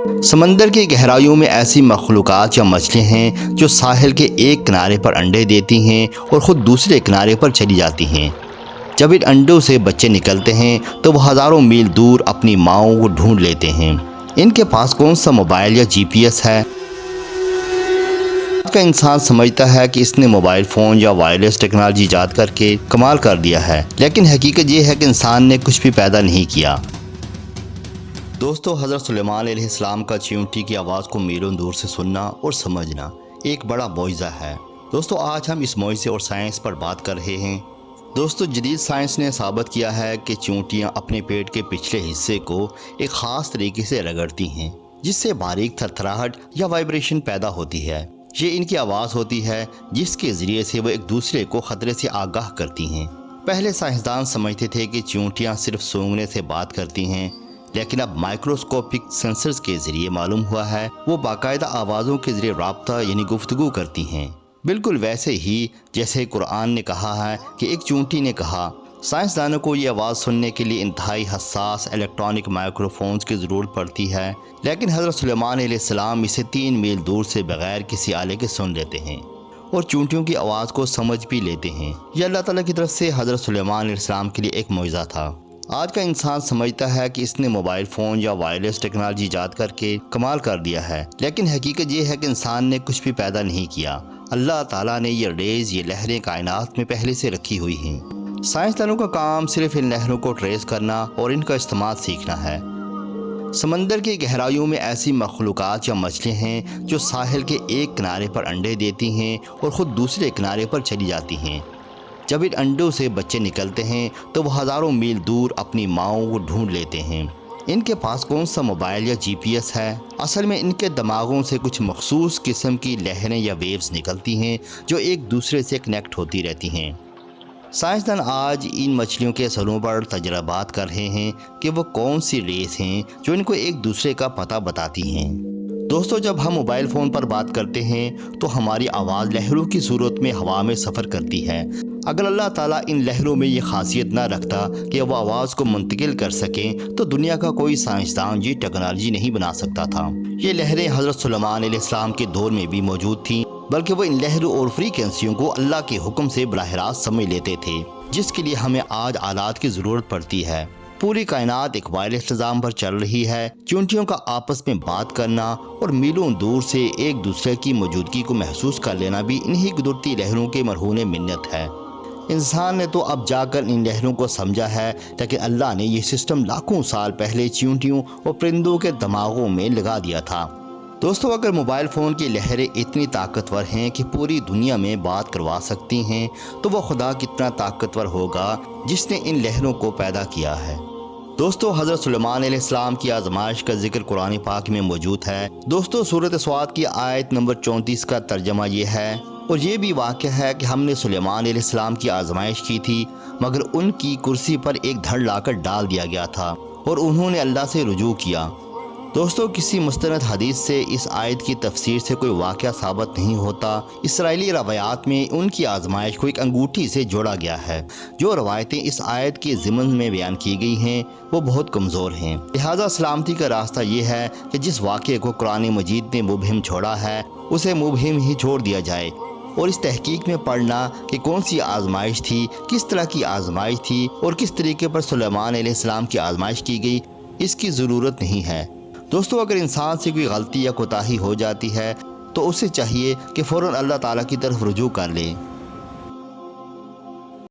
سمندر کی گہرائیوں میں ایسی مخلوقات یا مچھلیاں ہیں جو ساحل کے ایک کنارے پر انڈے دیتی ہیں اور خود دوسرے کنارے پر چلی جاتی ہیں۔ جب ان انڈوں سے بچے نکلتے ہیں تو وہ ہزاروں میل دور اپنی ماؤں کو ڈھونڈ لیتے ہیں۔ ان کے پاس کون سا موبائل یا جی پی ایس ہے؟ آج کا انسان سمجھتا ہے کہ اس نے موبائل فون یا وائرلیس ٹیکنالوجی ایجاد کر کے کمال کر دیا ہے، لیکن حقیقت یہ ہے کہ انسان نے کچھ بھی پیدا نہیں کیا۔ دوستو، حضرت سلیمان علیہ السلام کا چیونٹی کی آواز کو میلوں دور سے سننا اور سمجھنا ایک بڑا معجزہ ہے۔ دوستو، آج ہم اس معجزے اور سائنس پر بات کر رہے ہیں۔ دوستو، جدید سائنس نے ثابت کیا ہے کہ چیونٹیاں اپنے پیٹ کے پچھلے حصے کو ایک خاص طریقے سے رگڑتی ہیں، جس سے باریک تھرتھراہٹ یا وائبریشن پیدا ہوتی ہے۔ یہ ان کی آواز ہوتی ہے جس کے ذریعے سے وہ ایک دوسرے کو خطرے سے آگاہ کرتی ہیں۔ پہلے سائنسدان سمجھتے تھے کہ چیونٹیاں صرف سونگنے سے بات کرتی ہیں، لیکن اب مائکروسکوپک سینسرز کے ذریعے معلوم ہوا ہے وہ باقاعدہ آوازوں کے ذریعے رابطہ یعنی گفتگو کرتی ہیں، بالکل ویسے ہی جیسے قرآن نے کہا ہے کہ ایک چیونٹی نے کہا۔ سائنسدانوں کو یہ آواز سننے کے لیے انتہائی حساس الیکٹرانک مائکروفونز کی ضرورت پڑتی ہے، لیکن حضرت سلیمان علیہ السلام اسے 3 میل دور سے بغیر کسی آلے کے سن لیتے ہیں اور چیونٹیوں کی آواز کو سمجھ بھی لیتے ہیں۔ یہ اللہ تعالیٰ کی طرف سے حضرت سلیمان علیہ السلام کے لیے ایک معجزہ تھا۔ آج کا انسان سمجھتا ہے کہ اس نے موبائل فون یا وائرلیس ٹیکنالوجی ایجاد کر کے کمال کر دیا ہے، لیکن حقیقت یہ ہے کہ انسان نے کچھ بھی پیدا نہیں کیا۔ اللہ تعالیٰ نے یہ ریز، یہ لہریں کائنات میں پہلے سے رکھی ہوئی ہیں۔ سائنسدانوں کا کام صرف ان لہروں کو ٹریس کرنا اور ان کا استعمال سیکھنا ہے۔ سمندر کی گہرائیوں میں ایسی مخلوقات یا مچھلیاں ہیں جو ساحل کے ایک کنارے پر انڈے دیتی ہیں اور خود دوسرے کنارے پر چلی جاتی ہیں۔ جب ان انڈوں سے بچے نکلتے ہیں تو وہ ہزاروں میل دور اپنی ماؤں کو ڈھونڈ لیتے ہیں۔ ان کے پاس کون سا موبائل یا جی پی ایس ہے؟ اصل میں ان کے دماغوں سے کچھ مخصوص قسم کی لہریں یا ویوز نکلتی ہیں جو ایک دوسرے سے کنیکٹ ہوتی رہتی ہیں۔ سائنسدان آج ان مچھلیوں کے اثروں پر تجربات کر رہے ہیں کہ وہ کون سی ریس ہیں جو ان کو ایک دوسرے کا پتہ بتاتی ہیں۔ دوستو، جب ہم موبائل فون پر بات کرتے ہیں تو ہماری آواز لہروں کی صورت میں ہوا میں سفر کرتی ہے۔ اگر اللہ تعالیٰ ان لہروں میں یہ خاصیت نہ رکھتا کہ وہ آواز کو منتقل کر سکیں تو دنیا کا کوئی سائنسدان یہ ٹیکنالوجی نہیں بنا سکتا تھا۔ یہ لہریں حضرت سلیمان علیہ السلام کے دور میں بھی موجود تھیں، بلکہ وہ ان لہروں اور فریکوینسیوں کو اللہ کے حکم سے براہ راست سمجھ لیتے تھے، جس کے لیے ہمیں آج آلات کی ضرورت پڑتی ہے۔ پوری کائنات ایک وائرلیس نظام پر چل رہی ہے۔ چیونٹیوں کا آپس میں بات کرنا اور میلوں دور سے ایک دوسرے کی موجودگی کو محسوس کر لینا بھی انہی قدرتی لہروں کے مرہون منت ہے۔ انسان نے تو اب جا کر ان لہروں کو سمجھا ہے، لیکن اللہ نے یہ سسٹم لاکھوں سال پہلے چیونٹیوں اور پرندوں کے دماغوں میں لگا دیا تھا۔ دوستو، اگر موبائل فون کی لہریں اتنی طاقتور ہیں کہ پوری دنیا میں بات کروا سکتی ہیں تو وہ خدا کتنا طاقتور ہوگا جس نے ان لہروں کو پیدا کیا ہے۔ دوستو، حضرت سلیمان علیہ السلام کی آزمائش کا ذکر قرآن پاک میں موجود ہے۔ دوستو، سورۃ صاد کی آیت نمبر 34 کا ترجمہ یہ ہے، اور یہ بھی واقعہ ہے کہ ہم نے سلیمان علیہ السلام کی آزمائش کی تھی، مگر ان کی کرسی پر ایک دھڑ لا کر ڈال دیا گیا تھا اور انہوں نے اللہ سے رجوع کیا۔ دوستو، کسی مستند حدیث سے اس آیت کی تفسیر سے کوئی واقعہ ثابت نہیں ہوتا۔ اسرائیلی روایات میں ان کی آزمائش کو ایک انگوٹھی سے جوڑا گیا ہے۔ جو روایتیں اس آیت کے ضمن میں بیان کی گئی ہیں وہ بہت کمزور ہیں، لہٰذا سلامتی کا راستہ یہ ہے کہ جس واقعے کو قرآن مجید نے مبہم چھوڑا ہے اسے مبہم ہی چھوڑ دیا جائے، اور اس تحقیق میں پڑھنا کہ کون سی آزمائش تھی، کس طرح کی آزمائش تھی اور کس طریقے پر سلیمان علیہ السلام کی آزمائش کی گئی، اس کی ضرورت نہیں ہے۔ دوستو، اگر انسان سے کوئی غلطی یا کوتاہی ہو جاتی ہے تو اسے چاہیے کہ فوراً اللہ تعالیٰ کی طرف رجوع کر لے۔